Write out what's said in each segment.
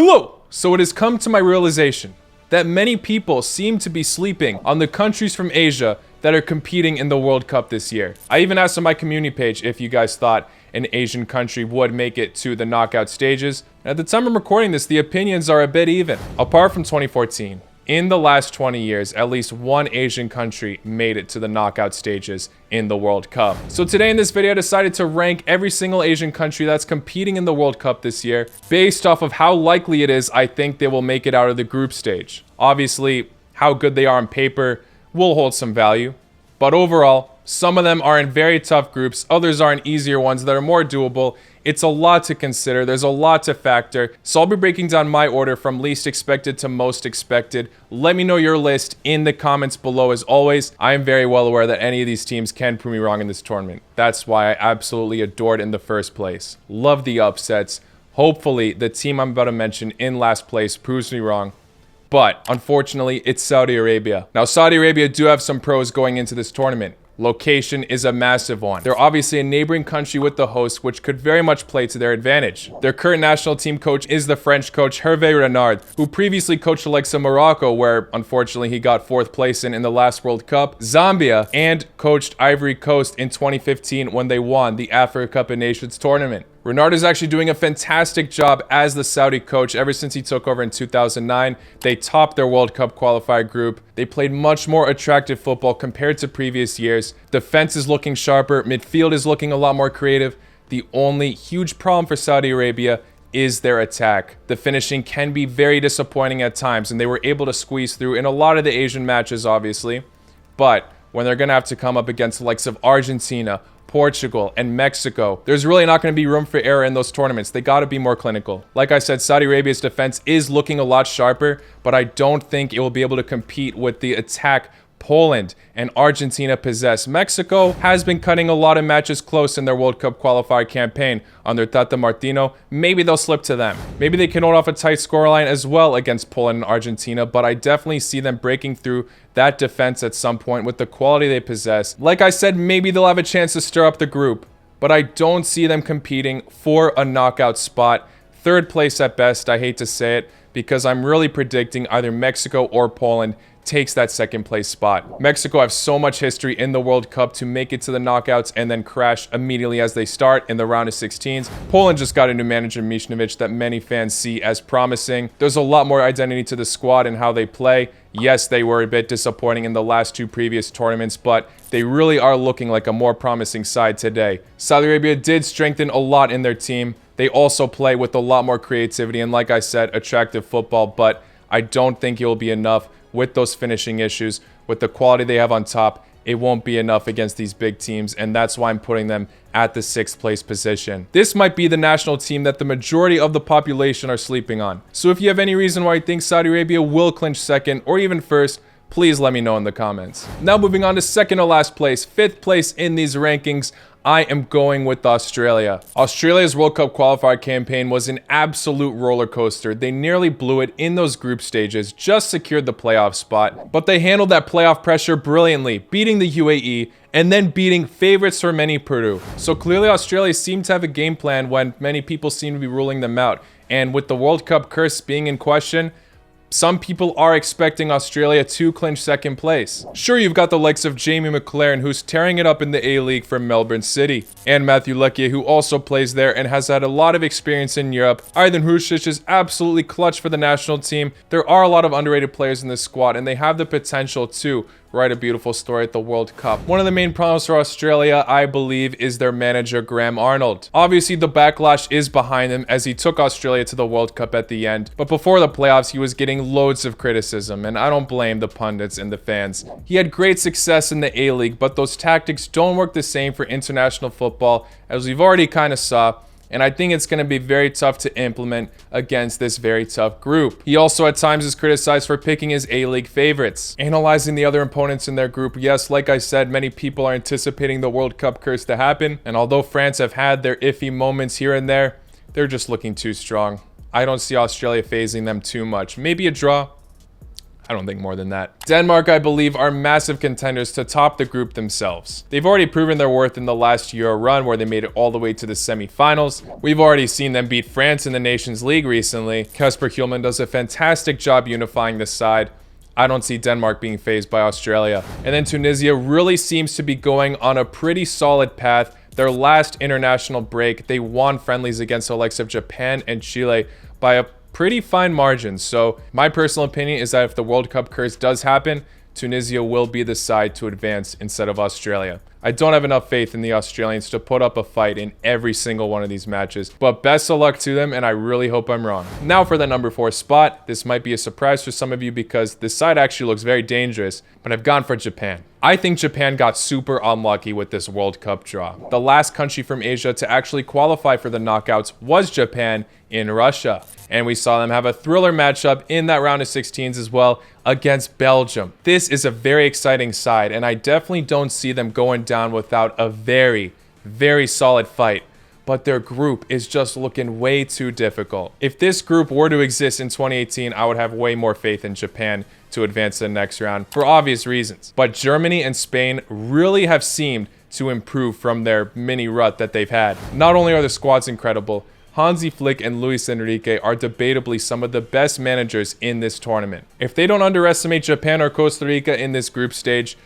Hello! So it has come to my realization that many people seem to be sleeping on the countries from Asia that are competing in the World Cup this year. I even asked on my community page if you guys thought an Asian country would make it to the knockout stages. And at the time I'm recording this, the opinions are a bit even. Apart from 2014, in the last 20 years, at least one Asian country made it to the knockout stages in the World Cup. So today in this video, I decided to rank every single Asian country that's competing in the World Cup this year based off of how likely it is I think they will make it out of the group stage. Obviously, how good they are on paper will hold some value, but overall, some of them are in very tough groups, others are in easier ones that are more doable. It's a lot to consider, there's a lot to factor, so I'll be breaking down my order from least expected to most expected. Let me know your list in the comments below. As always, I am very well aware that any of these teams can prove me wrong in this tournament. That's why I absolutely adored it in the first place. Love the upsets. Hopefully, the team I'm about to mention in last place proves me wrong. But unfortunately, it's Saudi Arabia. Now, Saudi Arabia do have some pros going into this tournament. Location is a massive one. They're obviously a neighboring country with the host, which could very much play to their advantage. Their current national team coach is the French coach Hervé Renard, who previously coached the likes of Morocco, where unfortunately he got 4th place in the last World Cup, Zambia, and coached Ivory Coast in 2015 when they won the Africa Cup of Nations tournament. Renard is actually doing a fantastic job as the Saudi coach ever since he took over in 2009. They topped their World Cup qualifier group. They played much more attractive football compared to previous years. Defense is looking sharper. Midfield is looking a lot more creative. The only huge problem for Saudi Arabia is their attack. The finishing can be very disappointing at times, and they were able to squeeze through in a lot of the Asian matches, obviously. But when they're going to have to come up against the likes of Argentina, Portugal, and Mexico, there's really not going to be room for error in those tournaments. They got to be more clinical. Like I said, Saudi Arabia's defense is looking a lot sharper, but I don't think it will be able to compete with the attack Poland and Argentina possess. Mexico has been cutting a lot of matches close in their World Cup qualifier campaign under Tata Martino. Maybe they'll slip to them. Maybe they can hold off a tight scoreline as well against Poland and Argentina, but I definitely see them breaking through that defense at some point with the quality they possess. Like I said, maybe they'll have a chance to stir up the group, but I don't see them competing for a knockout spot. 3rd place at best, I hate to say it, because I'm really predicting either Mexico or Poland takes that 2nd place spot. Mexico have so much history in the World Cup to make it to the knockouts and then crash immediately as they start in the round of 16s. Poland just got a new manager, Michnovic, that many fans see as promising. There's a lot more identity to the squad and how they play. Yes, they were a bit disappointing in the last 2 previous tournaments, but they really are looking like a more promising side today. Saudi Arabia did strengthen a lot in their team. They also play with a lot more creativity and, like I said, attractive football, but I don't think it will be enough with those finishing issues. With the quality they have on top, it won't be enough against these big teams, and that's why I'm putting them at the 6th place position. This might be the national team that the majority of the population are sleeping on. So if you have any reason why you think Saudi Arabia will clinch 2nd or even 1st, please let me know in the comments. Now moving on to 2nd to last place, 5th place in these rankings, I am going with Australia. Australia's World Cup qualifier campaign was an absolute roller coaster. They nearly blew it in those group stages, just secured the playoff spot, but they handled that playoff pressure brilliantly, beating the UAE and then beating favorites for many, Peru. So clearly Australia seemed to have a game plan when many people seem to be ruling them out. And with the World Cup curse being in question, some people are expecting Australia to clinch 2nd place. Sure, you've got the likes of Jamie McLaren, who's tearing it up in the A-League for Melbourne City, and Matthew Leckie, who also plays there and has had a lot of experience in Europe. Aydin Hrušić is absolutely clutch for the national team. There are a lot of underrated players in this squad, and they have the potential to write a beautiful story at the World Cup. One of the main problems for Australia, I believe, is their manager, Graham Arnold. Obviously, the backlash is behind him as he took Australia to the World Cup at the end, but before the playoffs, he was getting loads of criticism, and I don't blame the pundits and the fans. He had great success in the A-League, but those tactics don't work the same for international football, as we've already kind of saw. And I think it's going to be very tough to implement against this very tough group. He also at times is criticized for picking his A-League favorites. Analyzing the other opponents in their group, yes, like I said, many people are anticipating the World Cup curse to happen. And although France have had their iffy moments here and there, they're just looking too strong. I don't see Australia phasing them too much. Maybe a draw. I don't think more than that. Denmark, I believe, are massive contenders to top the group themselves. They've already proven their worth in the last Euro run where they made it all the way to the semi-finals. We've already seen them beat France in the Nations League recently. Kasper Hjulmand does a fantastic job unifying the side. I don't see Denmark being fazed by Australia. And then Tunisia really seems to be going on a pretty solid path. Their last international break, they won friendlies against the likes of Japan and Chile by a pretty fine margin. So my personal opinion is that if the World Cup curse does happen, Tunisia will be the side to advance instead of Australia. I don't have enough faith in the Australians to put up a fight in every single one of these matches, but best of luck to them, and I really hope I'm wrong. Now for the number 4 spot. This might be a surprise for some of you because this side actually looks very dangerous, but I've gone for Japan. I think Japan got super unlucky with this World Cup draw. The last country from Asia to actually qualify for the knockouts was Japan in Russia. And we saw them have a thriller matchup in that round of 16s as well against Belgium. This is a very exciting side, and I definitely don't see them going down without a very, very solid fight. But their group is just looking way too difficult. If this group were to exist in 2018, I would have way more faith in Japan to advance to the next round for obvious reasons. But Germany and Spain really have seemed to improve from their mini rut that they've had. Not only are the squads incredible, Hansi Flick and Luis Enrique are debatably some of the best managers in this tournament. If they don't underestimate Japan or Costa Rica in this group stage,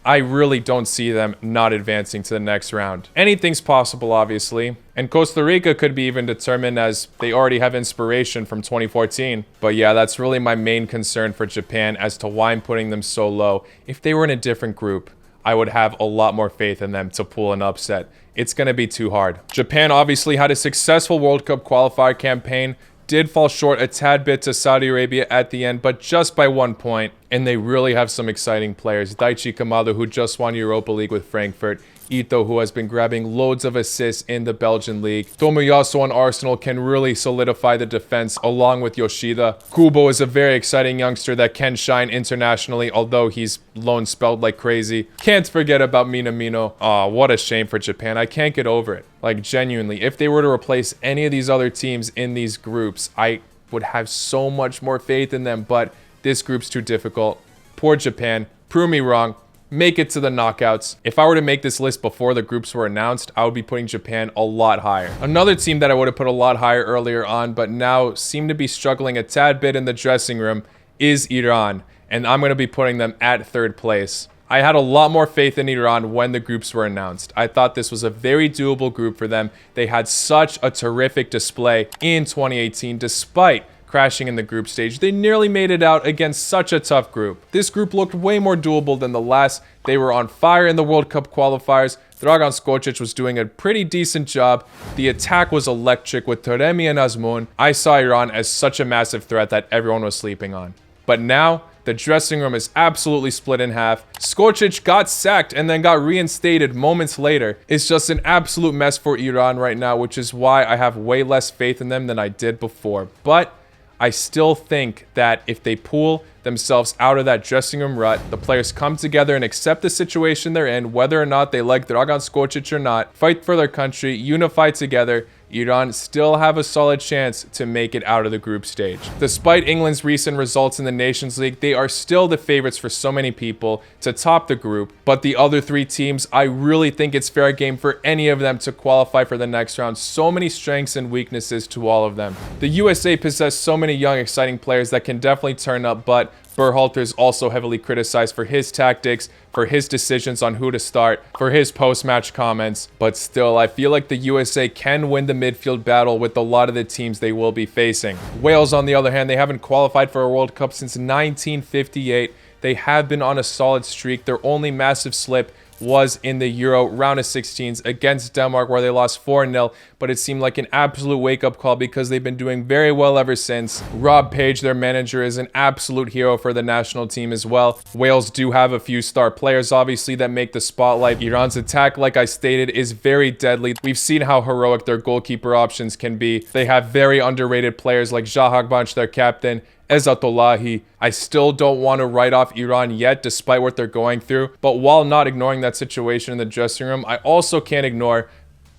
I really don't see them not advancing to the next round. Anything's possible, obviously, and Costa Rica could be even determined as they already have inspiration from 2014. But yeah, that's really my main concern for Japan as to why I'm putting them so low. If they were in a different group, I would have a lot more faith in them to pull an upset. It's going to be too hard. Japan obviously had a successful World Cup qualifier campaign, did fall short a tad bit to Saudi Arabia at the end, but just by 1 point. And they really have some exciting players. Daichi Kamada, who just won Europa League with Frankfurt. Ito, who has been grabbing loads of assists in the Belgian league. Tomoyasu on Arsenal can really solidify the defense along with Yoshida. Kubo is a very exciting youngster that can shine internationally, although he's loan spelled like crazy. Can't forget about Minamino. Aw, what a shame for Japan. I can't get over it. Like, genuinely, if they were to replace any of these other teams in these groups, I would have so much more faith in them, but this group's too difficult. Poor Japan. Prove me wrong. Make it to the knockouts. If I were to make this list before the groups were announced, I would be putting Japan a lot higher. Another team that I would have put a lot higher earlier on, but now seem to be struggling a tad bit in the dressing room, is Iran. And I'm going to be putting them at 3rd place. I had a lot more faith in Iran when the groups were announced. I thought this was a very doable group for them. They had such a terrific display in 2018, despite crashing in the group stage. They nearly made it out against such a tough group. This group looked way more doable than the last. They were on fire in the World Cup qualifiers. Dragan Skocic was doing a pretty decent job. The attack was electric with Taremi and Azmoun. I saw Iran as such a massive threat that everyone was sleeping on. But now, the dressing room is absolutely split in half. Skocic got sacked and then got reinstated moments later. It's just an absolute mess for Iran right now, which is why I have way less faith in them than I did before. But I still think that if they pull themselves out of that dressing room rut, the players come together and accept the situation they're in, whether or not they like Dragan Skocic or not, fight for their country, unify together, Iran still have a solid chance to make it out of the group stage. Despite England's recent results in the Nations League, they are still the favorites for so many people to top the group. But the other 3 teams, I really think it's fair game for any of them to qualify for the next round. So many strengths and weaknesses to all of them. The USA possess so many young, exciting players that can definitely turn up, but Berhalter is also heavily criticized for his tactics, for his decisions on who to start, for his post-match comments. But still, I feel like the USA can win the midfield battle with a lot of the teams they will be facing. Wales, on the other hand, they haven't qualified for a World Cup since 1958. They have been on a solid streak. Their only massive slip was in the Euro round of 16s against Denmark, where they lost 4-0, but it seemed like an absolute wake-up call because they've been doing very well ever since. Rob Page, their manager, is an absolute hero for the national team as well. Wales do have a few star players, obviously, that make the spotlight. Iran's attack, like I stated, is very deadly. We've seen how heroic their goalkeeper options can be. They have very underrated players like Jahagbanch, their captain, Ezatollahi. I still don't want to write off Iran yet, despite what they're going through. But while not ignoring that situation in the dressing room, I also can't ignore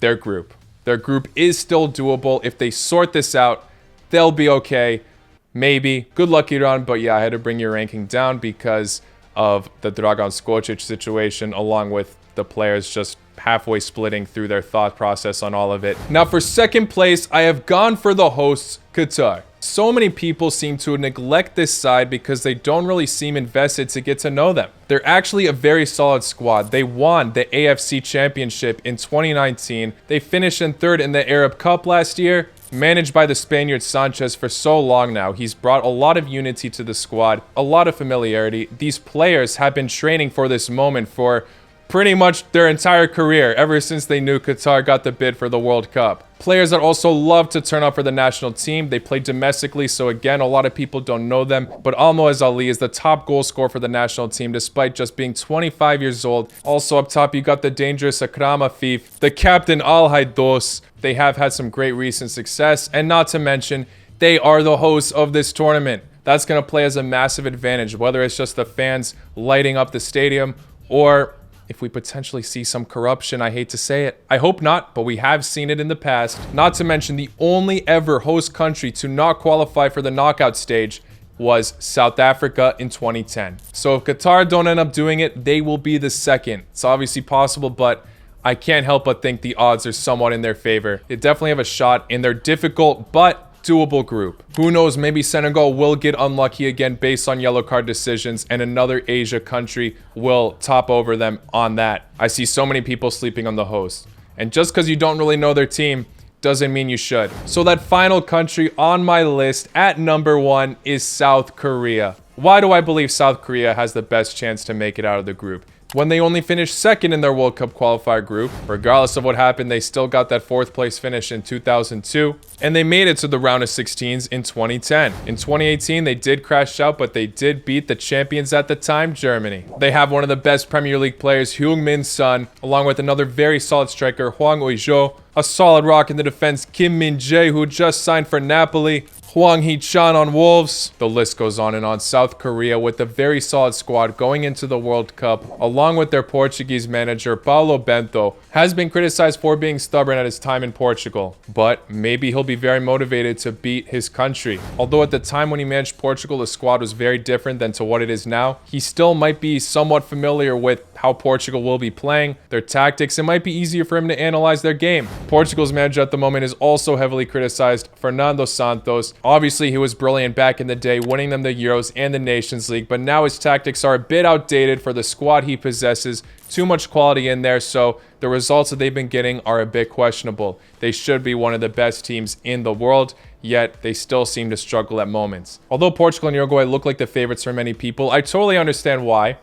their group. Their group is still doable. If they sort this out, they'll be okay. maybe. Good luck, Iran, but yeah, I had to bring your ranking down because of the Dragan Skocic situation, along with the players just halfway splitting through their thought process on all of it. Now, for second place, I have gone for the hosts, Qatar. So many people seem to neglect this side because they don't really seem invested to get to know them. They're actually a very solid squad. They won the AAvfx championship in 2019. They finished in third in the Arab Cup last year. Managed by the Spaniard Sanchez for so long now, he's brought a lot of unity to the squad, a lot of familiarity. These players have been training for this moment for pretty much their entire career, ever since they knew Qatar got the bid for the World Cup. Players that also love to turn up for the national team. They play domestically, so again, a lot of people don't know them. But Almoez Ali is the top goal scorer for the national team, despite just being 25 years old. Also up top, you got the dangerous AAvfx, the captain Al Haidos. They have had some great recent success, and not to mention, they are the hosts of this tournament. That's going to play as a massive advantage, whether it's just the fans lighting up the stadium or if we potentially see some corruption. I hate to say it. I hope not, but we have seen it in the past. Not to mention the only ever host country to not qualify for the knockout stage was South Africa in 2010. So if Qatar don't end up doing it, they will be the second. It's obviously possible, but I can't help but think the odds are somewhat in their favor. They definitely have a shot in their difficult but doable group. Who knows, maybe Senegal will get unlucky again based on yellow card decisions and another Asia country will top over them on that. I see so many people sleeping on the host. And just because you don't really know their team doesn't mean you should. So that final country on my list at number 1 is South Korea. Why do I believe South Korea has the best chance to make it out of the group? When they only finished second in their World Cup qualifier group, regardless of what happened, they still got that 4th place finish in 2002, and they made it to the round of 16s in 2010. In 2018, they did crash out, but they did beat the champions at the time, Germany. They have one of the best Premier League players, Heung-min Son, along with another very solid striker, Hwang Ui-jo, a solid rock in the defense, Kim Min-jae, who just signed for Napoli, Hwang Hee-chan on Wolves. The list goes on and on. South Korea with a very solid squad going into the World Cup, along with their Portuguese manager, Paulo Bento, has been criticized for being stubborn at his time in Portugal, but maybe he'll be very motivated to beat his country. Although at the time when he managed Portugal, the squad was very different than to what it is now, he still might be somewhat familiar with how Portugal will be playing, their tactics. It might be easier for him to analyze their game. Portugal's manager at the moment is also heavily criticized, Fernando Santos. Obviously, he was brilliant back in the day, winning them the Euros and the Nations League, but now his tactics are a bit outdated for the squad he possesses. Too much quality in there, so the results that they've been getting are a bit questionable. They should be one of the best teams in the world, yet they still seem to struggle at moments. Although Portugal and Uruguay look like the favorites for many people, I totally understand why,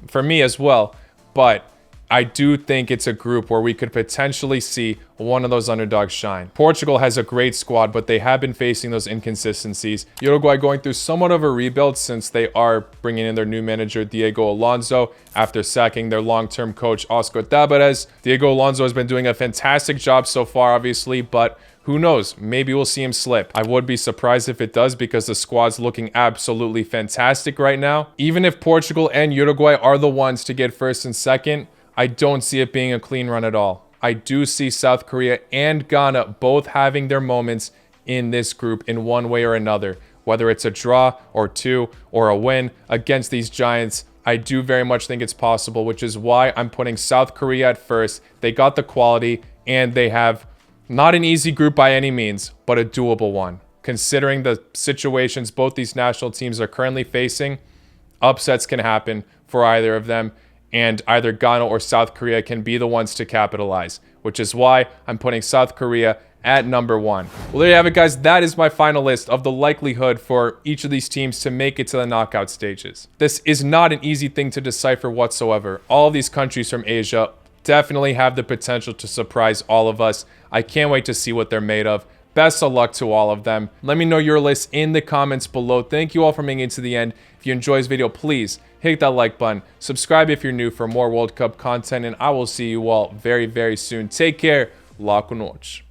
for me as well, but I do think it's a group where we could potentially see one of those underdogs shine. Portugal has a great squad, but they have been facing those inconsistencies. Uruguay going through somewhat of a rebuild since they are bringing in their new manager, Diego Alonso, after sacking their long-term coach, Oscar Tabarez. Diego Alonso has been doing a fantastic job so far, obviously, but who knows? Maybe we'll see him slip. I would be surprised if it does because the squad's looking absolutely fantastic right now. Even if Portugal and Uruguay are the ones to get first and second, I don't see it being a clean run at all. I do see South Korea and Ghana both having their moments in this group in one way or another. Whether it's a draw or two or a win against these giants, I do very much think it's possible, which is why I'm putting South Korea at first. They got the quality and they have not an easy group by any means, but a doable one. Considering the situations both these national teams are currently facing, upsets can happen for either of them, and either Ghana or South Korea can be the ones to capitalize, which is why I'm putting South Korea at number 1. Well, there you have it, guys. That is my final list of the likelihood for each of these teams to make it to the knockout stages. This is not an easy thing to decipher whatsoever. All of these countries from Asia definitely have the potential to surprise all of us. I can't wait to see what they're made of. Best of luck to all of them. Let me know your list in the comments below. Thank you all for making it to the end. If you enjoyed this video, please hit that like button. Subscribe if you're new for more World Cup content, and I will see you all very, very soon. Take care. La con noche.